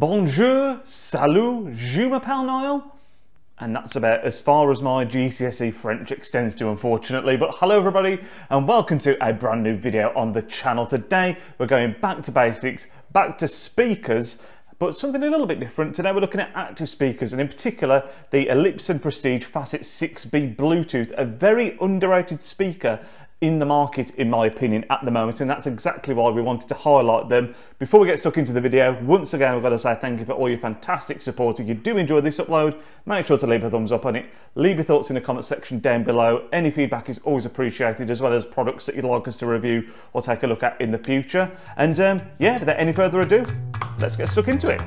Bonjour, salut, je m'appelle Niall. And that's about as far as my GCSE French extends to, unfortunately. But hello everybody, and welcome to a brand new video on the channel. Today we're going back to basics, back to speakers, but something a little bit different. Today we're looking at active speakers, and in particular the Elipson Prestige Facet 6B Bluetooth, a very underrated speaker in the market, in my opinion, at the moment, and that's exactly why we wanted to highlight them. Before we get stuck into the video, once again I've got to say thank you for all your fantastic support. If you do enjoy this upload, make sure to leave a thumbs up on it, leave your thoughts in the comment section down below. Any feedback is always appreciated, as well as products that you'd like us to review or take a look at in the future. And yeah, without any further ado, let's get stuck into it.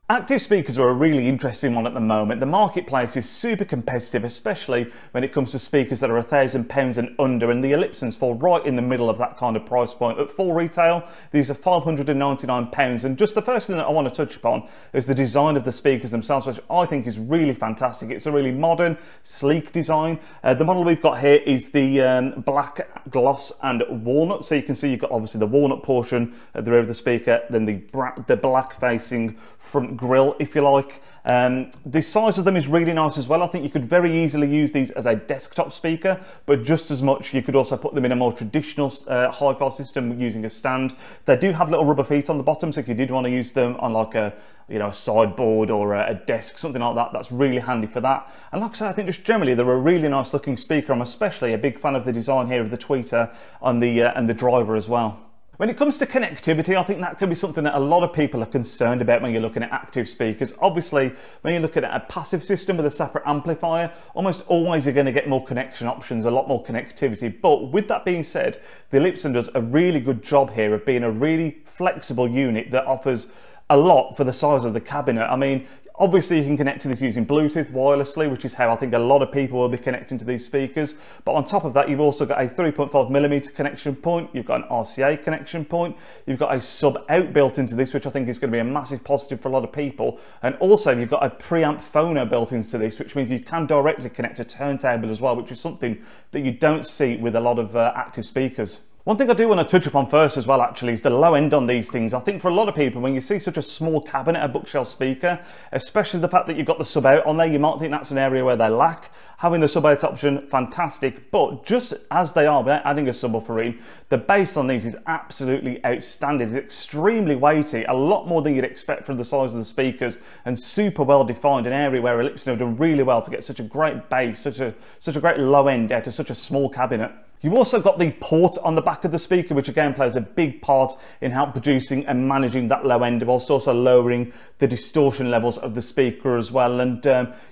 Active speakers are a really interesting one at the moment. The marketplace is super competitive, especially when it comes to speakers that are £1,000 and under, and the Elipsons fall right in the middle of that kind of price point. At full retail, these are £599, and just the first thing that I want to touch upon is the design of the speakers themselves, which I think is really fantastic. It's a really modern, sleek design. The model we've got here is the black gloss and walnut, so you can see you've got obviously the walnut portion at the rear of the speaker, then the black facing front grille, if you like. The size of them is really nice as well. I think you could very easily use these as a desktop speaker, but just as much you could also put them in a more traditional hi-fi system using a stand. They do have little rubber feet on the bottom, so if you did want to use them on like a a sideboard or a desk, something like that, that's really handy for that. And like I say, I think just generally they're a really nice looking speaker. I'm especially a big fan of the design here of the tweeter on the and the driver as well. When it comes to connectivity, I think that can be something that a lot of people are concerned about when you're looking at active speakers. Obviously, when you're looking at a passive system with a separate amplifier, almost always you're going to get more connection options, a lot more connectivity. But with that being said, the Elipson does a really good job here of being a really flexible unit that offers a lot for the size of the cabinet. I mean, obviously you can connect to this using Bluetooth wirelessly, which is how I think a lot of people will be connecting to these speakers. But on top of that, you've also got a 3.5mm connection point, you've got an RCA connection point, you've got a sub out built into this, which I think is going to be a massive positive for a lot of people. And also you've got a preamp phono built into this, which means you can directly connect a turntable as well, which is something that you don't see with a lot of active speakers. One thing I do want to touch upon first as well, actually, is the low end on these things. I think for a lot of people, when you see such a small cabinet, a bookshelf speaker, especially the fact that you've got the sub out on there, you might think that's an area where they lack. Having the sub out option, fantastic, but just as they are, without adding a subwoofer, the bass on these is absolutely outstanding. It's extremely weighty, a lot more than you'd expect from the size of the speakers, and super well defined, an area where Elipson have done really well to get such a great bass, such a great low end out of such a small cabinet. You've also got the port on the back of the speaker, which again plays a big part in help producing and managing that low end, whilst also lowering the distortion levels of the speaker as well. And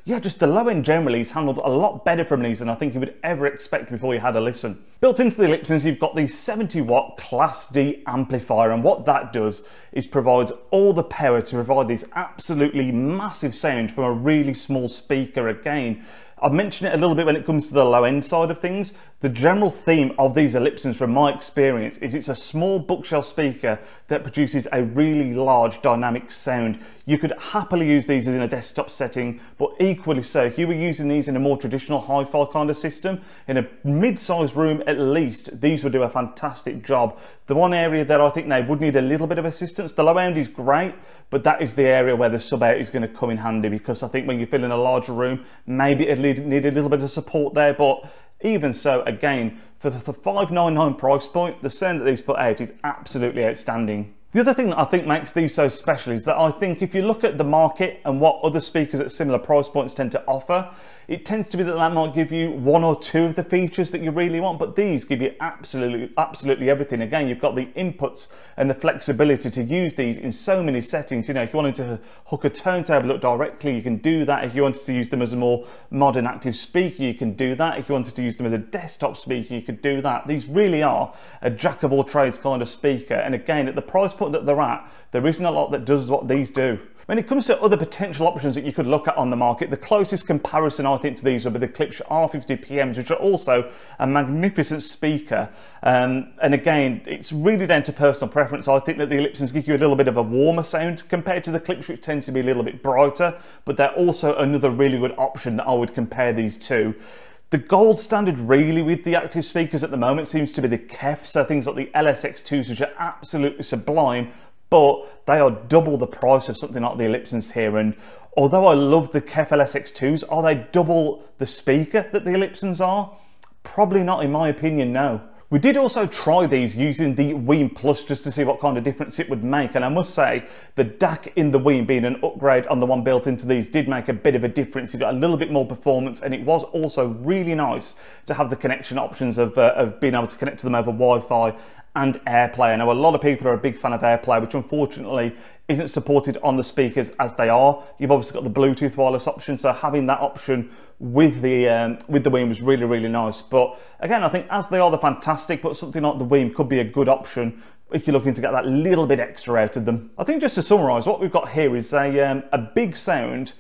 yeah, just the low end generally is handled a lot better from these than I think you would ever expect before you had a listen. Built into the Elipsons, you've got the 70-watt Class D amplifier, and what that does is provides all the power to provide this absolutely massive sound from a really small speaker. Again, I've mentioned it a little bit when it comes to the low end side of things. The general theme of these Elipsons, from my experience, is it's a small bookshelf speaker that produces a really large dynamic sound. You could happily use these as in a desktop setting, but equally so, if you were using these in a more traditional hi-fi kind of system, in a mid-sized room at least, these would do a fantastic job. The one area that I think they would need a little bit of assistance, the low end is great, but that is the area where the sub out is going to come in handy, because I think when you fill in a larger room, maybe it need a little bit of support there. But even so, again, for the $599 price point, the sound that these put out is absolutely outstanding. The other thing that I think makes these so special is that I think if you look at the market and what other speakers at similar price points tend to offer, it tends to be that that might give you one or two of the features that you really want, but these give you absolutely everything. Again, you've got the inputs and the flexibility to use these in so many settings. You know, if you wanted to hook a turntable up directly, you can do that. If you wanted to use them as a more modern active speaker, you can do that. If you wanted to use them as a desktop speaker, you could do that. These really are a jack of all trades kind of speaker. And again, at the price point that they're at, there isn't a lot that does what these do. When it comes to other potential options that you could look at on the market, the closest comparison I I think, to these would be the Klipsch R50 PMs, which are also a magnificent speaker. And again, it's really down to personal preference. I think that the Elipsons give you a little bit of a warmer sound compared to the Klipsch, which tends to be a little bit brighter, but they're also another really good option that I would compare these to. The gold standard really with the active speakers at the moment seems to be the KEF, so things like the LSX2s, which are absolutely sublime, but they are double the price of something like the Elipsons here. And although I love the KEF LSX2s, are they double the speaker that the Elipsons are? Probably not, in my opinion, no. We did also try these using the Weem Plus just to see what kind of difference it would make, and I must say the DAC in the Weem, being an upgrade on the one built into these, did make a bit of a difference. It got a little bit more performance, and it was also really nice to have the connection options of being able to connect to them over Wi-Fi and AirPlay. I know a lot of people are a big fan of AirPlay, which unfortunately isn't supported on the speakers as they are. You've obviously got the Bluetooth wireless option, so having that option with the Weem was really, really nice. But again, I think as they are, they're fantastic, but something like the Weem could be a good option if you're looking to get that little bit extra out of them. I think just to summarise, what we've got here is a big sound,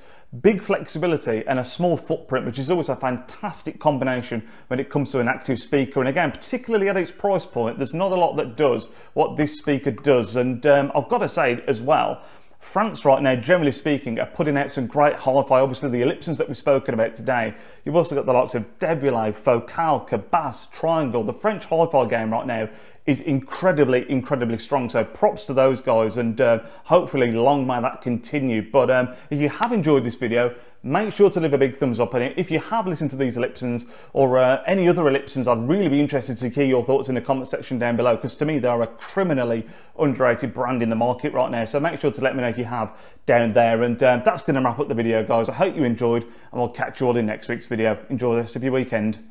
big flexibility and a small footprint, which is always a fantastic combination when it comes to an active speaker. And again, particularly at its price point, there's not a lot that does what this speaker does. And I've got to say as well, France right now, generally speaking, are putting out some great hi-fi. Obviously the Elipsons that we've spoken about today. You've also got the likes of Deviollet, Focal, Bass, Triangle. The French hi-fi game right now is incredibly strong, so props to those guys, and hopefully long may that continue. But if you have enjoyed this video, make sure to leave a big thumbs up on it. If you have listened to these Elipsons or any other Elipsons, I'd really be interested to hear your thoughts in the comment section down below, because to me they are a criminally underrated brand in the market right now. So make sure to let me know if you have down there. And that's going to wrap up the video, guys. I hope you enjoyed, and we'll catch you all in next week's video. Enjoy the rest of your weekend.